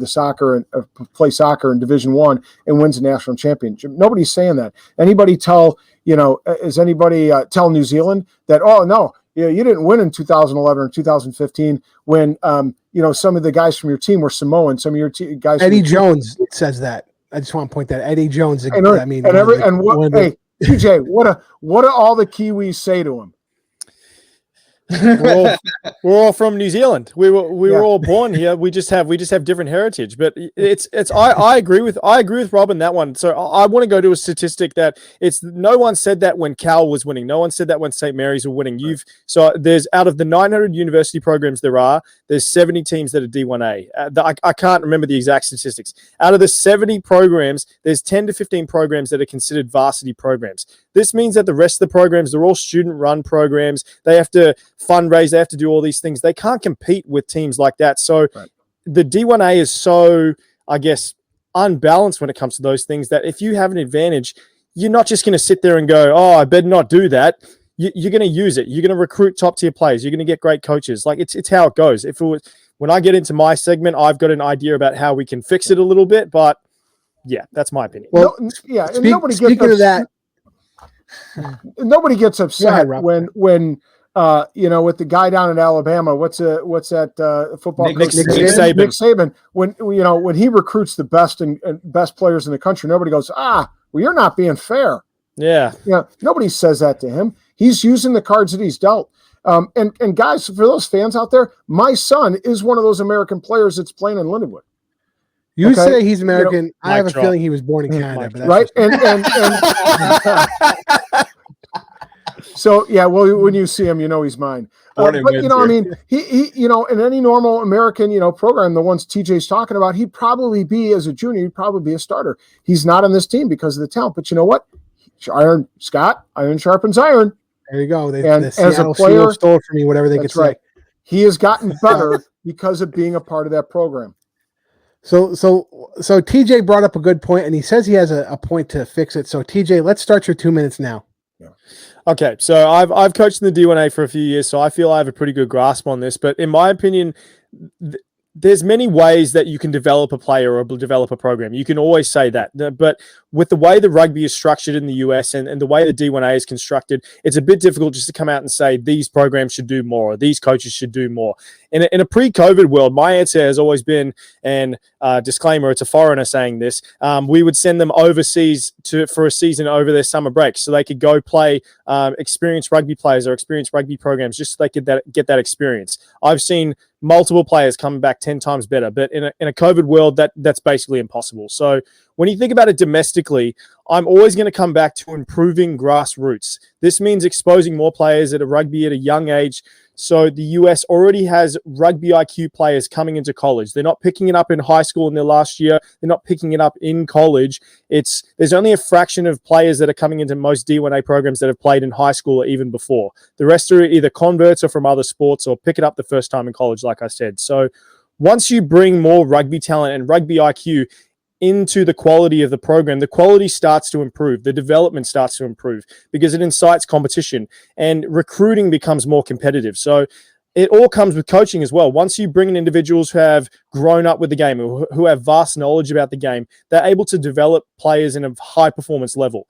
Speaker 4: play soccer in Division I and wins a national championship. Nobody's saying that. Anybody tell New Zealand that, oh no, you didn't win in 2011 or 2015 when some of the guys from your team were Samoan. Some of your guys.
Speaker 2: Eddie Jones says that. I just want to point that Eddie Jones.
Speaker 4: TJ, what do all the Kiwis say to him?
Speaker 3: We're all from New Zealand. We were all born here. We just have different heritage. But I agree with Rob in that one. So I want to go to a statistic that no one said that when Cal was winning. No one said that when St. Mary's were winning. So there's, out of the 900 university programs there's 70 teams that are D1A. I can't remember the exact statistics. Out of the 70 programs, there's 10 to 15 programs that are considered varsity programs. This means that the rest of the programs, they're all student-run programs. They have to fundraise. They have to do all these things. They can't compete with teams like that. So the D1A is so, I guess, unbalanced when it comes to those things, that if you have an advantage, you're not just going to sit there and go, oh, I better not do that. You're going to use it. You're going to recruit top-tier players. You're going to get great coaches. Like, it's how it goes. When I get into my segment, I've got an idea about how we can fix it a little bit, but yeah, that's my opinion.
Speaker 2: Well, speaking of that,
Speaker 4: nobody gets upset when with the guy down in Alabama, what's that football coach?
Speaker 3: Nick Saban.
Speaker 4: Nick Saban. When he recruits the best and best players in the country, nobody goes, well, you're not being fair.
Speaker 3: Yeah.
Speaker 4: Nobody says that to him. He's using the cards that he's dealt. And guys, for those fans out there, my son is one of those American players that's playing in Lindenwood.
Speaker 2: You say he's American. I have a feeling he was born in Canada, but
Speaker 4: right? And so yeah, well, when you see him, he's mine. But he in any normal American program, the ones TJ's talking about, he'd probably be, as a junior, he'd probably be a starter. He's not on this team because of the talent. But you know what? Iron sharpens iron.
Speaker 2: There you go.
Speaker 4: And as a player,
Speaker 2: stole from me whatever they could say.
Speaker 4: He has gotten better because of being a part of that program.
Speaker 2: So TJ brought up a good point, and he says he has a point to fix it. So TJ, let's start your 2 minutes now.
Speaker 4: Yeah.
Speaker 3: Okay, so I've coached in the D1A for a few years, so I feel I have a pretty good grasp on this. But in my opinion, there's many ways that you can develop a player or develop a program. You can always say that. But with the way the rugby is structured in the US and the way the D1A is constructed, it's a bit difficult just to come out and say these programs should do more or these coaches should do more. In a pre-COVID world, my answer has always been, and disclaimer, it's a foreigner saying this, we would send them overseas for a season over their summer break so they could go play experienced rugby players or experienced rugby programs just so they could get that experience. I've seen multiple players come back 10 times better, but in a COVID world, that's basically impossible. So when you think about it domestically, I'm always going to come back to improving grassroots. This means exposing more players at a rugby at a young age. So the US already has rugby IQ players coming into college. They're not picking it up in high school in their last year. They're not picking it up in college. There's only a fraction of players that are coming into most D1A programs that have played in high school or even before. The rest are either converts or from other sports or pick it up the first time in college, like I said. So once you bring more rugby talent and rugby IQ into the quality of the program, the quality starts to improve, the development starts to improve because it incites competition and recruiting becomes more competitive. So it all comes with coaching as well. Once you bring in individuals who have grown up with the game, who have vast knowledge about the game, they're able to develop players in a high performance level.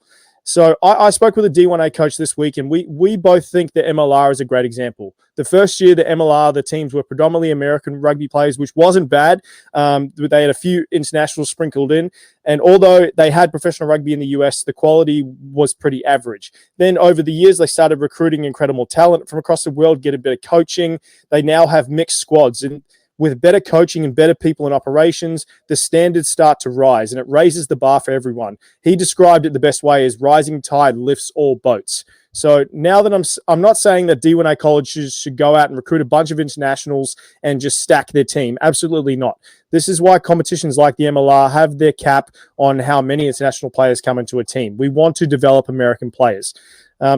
Speaker 3: So I spoke with a D1A coach this week, and we both think that MLR is a great example. The first year, the MLR, the teams were predominantly American rugby players, which wasn't bad. They had a few internationals sprinkled in. And although they had professional rugby in the US, the quality was pretty average. Then over the years, they started recruiting incredible talent from across the world, get a bit of coaching. They now have mixed squads. And with better coaching and better people in operations, the standards start to rise and it raises the bar for everyone. He described it the best way as rising tide lifts all boats. So now that I'm not saying that D1A colleges should go out and recruit a bunch of internationals and just stack their team. Absolutely not. This is why competitions like the MLR have their cap on how many international players come into a team. We want to develop American players.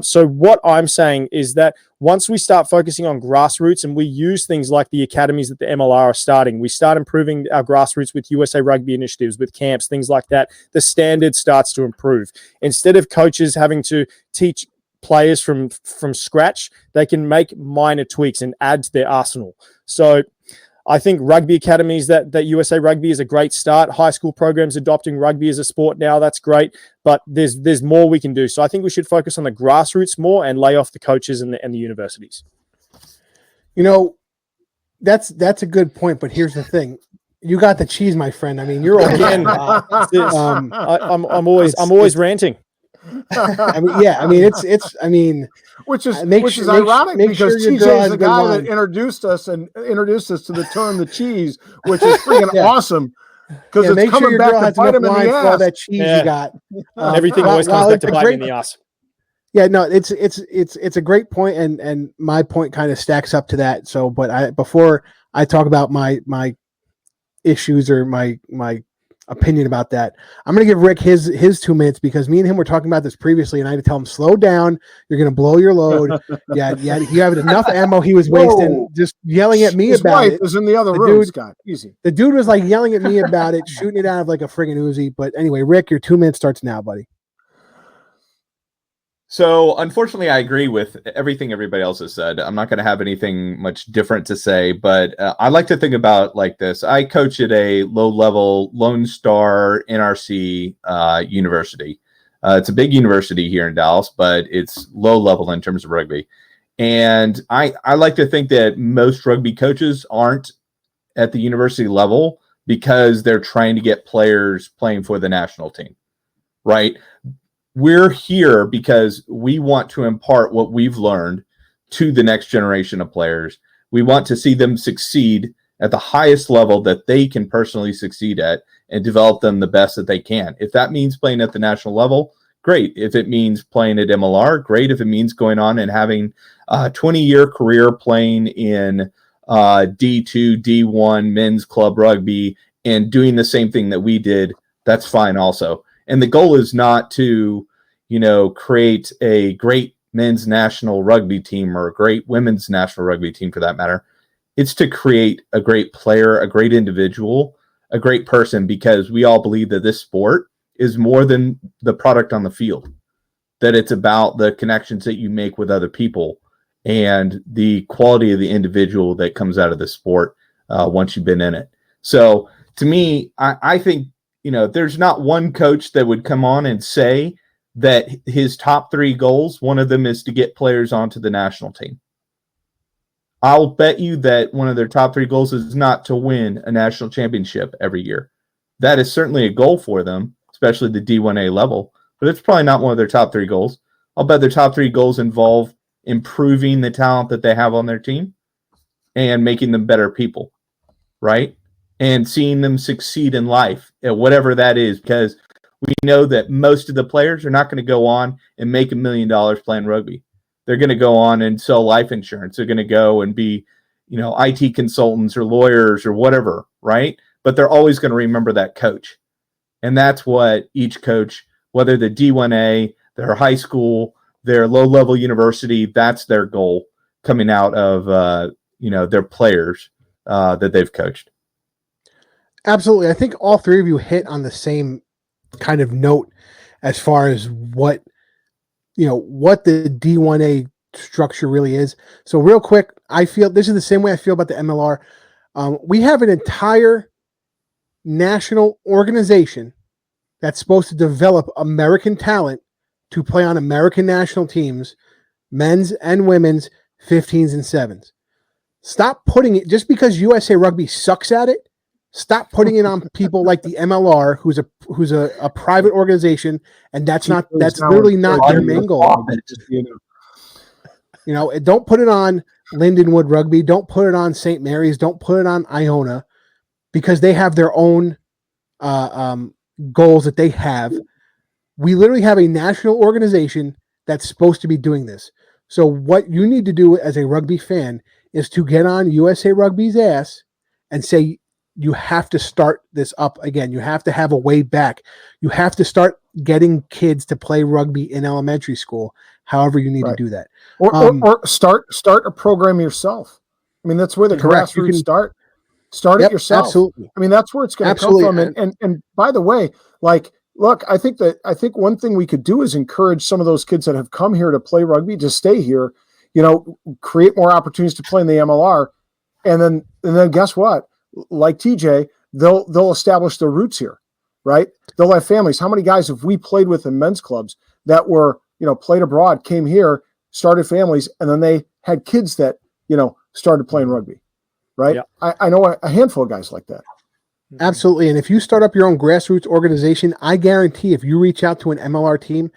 Speaker 3: So what I'm saying is that once we start focusing on grassroots and we use things like the academies that the MLR are starting, we start improving our grassroots with USA Rugby initiatives, with camps, things like that, the standard starts to improve. Instead of coaches having to teach players from scratch, they can make minor tweaks and add to their arsenal. So I think rugby academies, that USA Rugby is a great start. High school programs adopting rugby as a sport now, that's great. But there's more we can do. So I think we should focus on the grassroots more and lay off the coaches and the universities.
Speaker 2: You know, that's a good point. But here's the thing: you got the cheese, my friend. I mean, you're
Speaker 3: again. I'm always ranting.
Speaker 2: I mean, yeah. I mean, I mean.
Speaker 4: Which is ironic because TJ is the guy that introduced us to the term "the cheese," which is freaking awesome because it's coming back to bite him in the ass.
Speaker 2: All that cheese you got,
Speaker 3: everything always comes back to bite me in the ass.
Speaker 2: Yeah, no, it's a great point, and my point kind of stacks up to that. So, but before I talk about my issues or my opinion about that, I'm going to give Rick his 2 minutes because me and him were talking about this previously, and I had to tell him, slow down, you're going to blow your load. yeah, you have enough ammo. He was wasting, just yelling at me about it. His wife
Speaker 4: is in the other room, Scott. Easy.
Speaker 2: The dude was like yelling at me about it, shooting it out of like a friggin' Uzi. But anyway, Rick, your 2 minutes starts now, buddy.
Speaker 5: So, unfortunately, I agree with everything everybody else has said. I'm not going to have anything much different to say, but I like to think about like this. I coach at a low-level Lone Star NRC university. It's a big university here in Dallas, but it's low-level in terms of rugby. And I like to think that most rugby coaches aren't at the university level because they're trying to get players playing for the national team, right? We're here because we want to impart what we've learned to the next generation of players. We want to see them succeed at the highest level that they can personally succeed at and develop them the best that they can. If that means playing at the national level, great. If it means playing at MLR, great. If it means going on and having a 20-year career playing in D2, D1, men's club rugby, and doing the same thing that we did, that's fine also. And the goal is not to, create a great men's national rugby team or a great women's national rugby team for that matter. It's to create a great player, a great individual, a great person, because we all believe that this sport is more than the product on the field, that it's about the connections that you make with other people and the quality of the individual that comes out of the sport once you've been in it. So to me, I think, there's not one coach that would come on and say that his top 3 goals, one of them is to get players onto the national team. I'll bet you that one of their top 3 goals is not to win a national championship every year. That is certainly a goal for them, especially the D1A level, but it's probably not one of their top 3 goals. I'll bet their top 3 goals involve improving the talent that they have on their team and making them better people, right? And seeing them succeed in life at whatever that is, because we know that most of the players are not going to go on and make $1 million playing rugby. They're going to go on and sell life insurance. They're going to go and be, IT consultants or lawyers or whatever, right? But they're always going to remember that coach. And that's what each coach, whether the D1A, their high school, their low-level university, that's their goal coming out of, their players that they've coached.
Speaker 2: Absolutely. I think all 3 of you hit on the same kind of note as far as what the D1A structure really is. So real quick, I feel this is the same way I feel about the MLR. We have an entire national organization that's supposed to develop American talent to play on American national teams, men's and women's 15s and 7s. Stop putting it, just because USA Rugby sucks at it, stop putting it on people like the MLR, who's a private organization, and that's literally not their main goal. Don't put it on Lindenwood Rugby, don't put it on St. Mary's, don't put it on Iona, because they have their own goals that they have. We literally have a national organization that's supposed to be doing this. So what you need to do as a rugby fan is to get on USA Rugby's ass and say, you have to start this up again. You have to have a way back. You have to start getting kids to play rugby in elementary school, however you need to do that.
Speaker 4: Or start a program yourself. I mean, that's where the grassroots start. Start it yourself.
Speaker 2: Absolutely.
Speaker 4: I mean, that's where it's going to come from. And by the way, look, I think one thing we could do is encourage some of those kids that have come here to play rugby to stay here, create more opportunities to play in the MLR. And then guess what? Like TJ, they'll establish their roots here, right? They'll have families. How many guys have we played with in men's clubs that were, played abroad, came here, started families, and then they had kids that, started playing rugby, right? Yeah. I know a handful of guys like that.
Speaker 2: Absolutely. And if you start up your own grassroots organization, I guarantee if you reach out to an MLR team,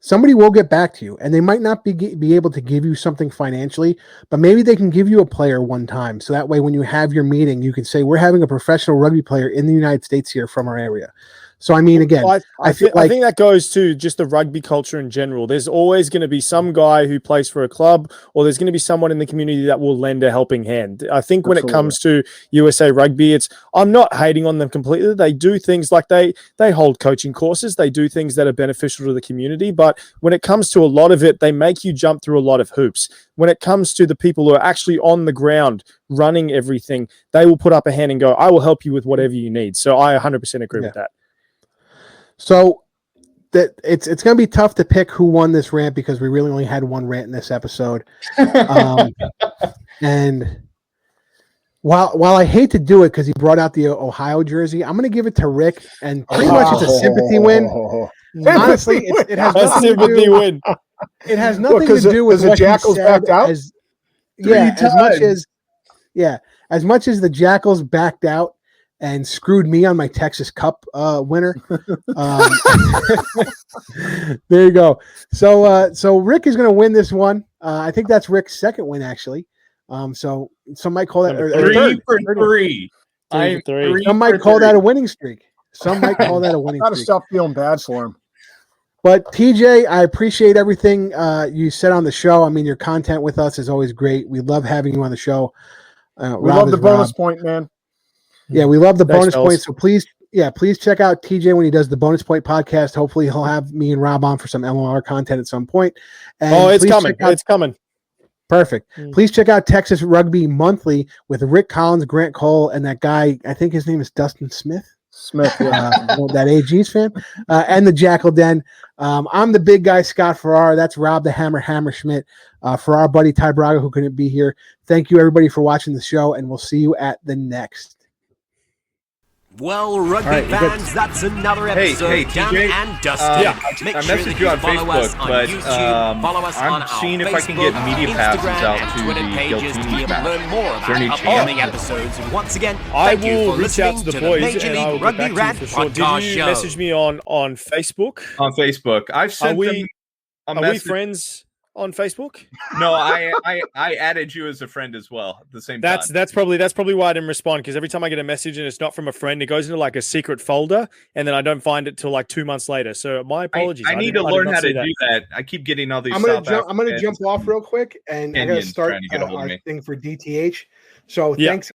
Speaker 2: somebody will get back to you, and they might not be able to give you something financially, but maybe they can give you a player one time. So that way, when you have your meeting, you can say, we're having a professional rugby player in the United States here from our area. So, I mean, again,
Speaker 3: I think that goes to just the rugby culture in general. There's always going to be some guy who plays for a club, or there's going to be someone in the community that will lend a helping hand. I think when it comes to USA Rugby, I'm not hating on them completely. They do things like they hold coaching courses. They do things that are beneficial to the community. But when it comes to a lot of it, they make you jump through a lot of hoops. When it comes to the people who are actually on the ground running everything, they will put up a hand and go, I will help you with whatever you need. So I 100% agree with that.
Speaker 2: So that it's going to be tough to pick who won this rant, because we really only had one rant in this episode. And while I hate to do it because he brought out the Ohio jersey, I'm going to give it to Rick, and pretty much it's a sympathy win. Honestly, it has nothing to do. It has nothing to do with
Speaker 4: the Jackals backed out.
Speaker 2: As much as the Jackals backed out and screwed me on my Texas Cup winner. There you go. So Rick is going to win this one. I think that's Rick's second win, actually. So some might call that
Speaker 5: three for three.
Speaker 2: Some might call that a winning streak. Some might call that a winning streak.
Speaker 4: Gotta stop feeling bad for him.
Speaker 2: But TJ, I appreciate everything you said on the show. I mean, your content with us is always great. We love having you on the show.
Speaker 4: We love the bonus point, man.
Speaker 2: Yeah, we love the bonus points. So please check out TJ when he does the bonus point podcast. Hopefully he'll have me and Rob on for some MLR content at some point. And
Speaker 3: it's coming. It's coming.
Speaker 2: Perfect. Please check out Texas Rugby Monthly with Rick Collins, Grant Cole, and that guy, I think his name is Dustin Smith. That AG's fan. And the Jackal Den. I'm the big guy, Scott Farrar. That's Rob the Hammer Schmidt. For our buddy Ty Braga, who couldn't be here. Thank you, everybody, for watching the show, and we'll see you at the next.
Speaker 1: Well, rugby
Speaker 2: All right,
Speaker 1: fans, that's another episode
Speaker 6: Hey,
Speaker 1: done
Speaker 6: TJ,
Speaker 1: and dusted. Make
Speaker 6: I
Speaker 1: sure
Speaker 6: messaged
Speaker 1: that
Speaker 6: you on
Speaker 1: follow us
Speaker 6: Facebook,
Speaker 1: on
Speaker 6: but
Speaker 1: YouTube, follow us on
Speaker 6: I'm
Speaker 1: our
Speaker 6: seeing if
Speaker 1: Facebook,
Speaker 6: I can get media passes
Speaker 1: Instagram,
Speaker 6: out
Speaker 1: and
Speaker 6: to
Speaker 1: Twitter
Speaker 6: the
Speaker 1: pages to be
Speaker 6: Giltini
Speaker 1: able to
Speaker 6: match.
Speaker 1: learn more
Speaker 6: Is there any
Speaker 1: about upcoming
Speaker 6: chance?
Speaker 1: episodes. And once again,
Speaker 3: I
Speaker 1: thank you
Speaker 3: will
Speaker 1: for
Speaker 3: reach out
Speaker 1: listening
Speaker 3: to the
Speaker 1: the
Speaker 3: boys
Speaker 1: Major
Speaker 3: and I will
Speaker 1: League
Speaker 3: get
Speaker 1: Rugby
Speaker 3: back to you
Speaker 1: Rant
Speaker 3: for sure.
Speaker 1: podcast
Speaker 3: Did you
Speaker 1: show.
Speaker 3: message me on Facebook?
Speaker 6: On Facebook, I've sent them a
Speaker 3: Are we
Speaker 6: message.
Speaker 3: friends on Facebook?
Speaker 6: No, I added you as a friend as well at the same time.
Speaker 3: That's probably why I didn't respond, because every time I get a message and it's not from a friend, it goes into like a secret folder, and then I don't find it till like 2 months later. So my apologies.
Speaker 6: I need to learn how to do that. I keep getting all these.
Speaker 2: I'm gonna jump off real quick, and I gotta
Speaker 6: Indians
Speaker 2: start
Speaker 6: trying to get a hold of
Speaker 2: our
Speaker 6: me.
Speaker 2: thing for DTH. So
Speaker 3: Yeah.
Speaker 2: thanks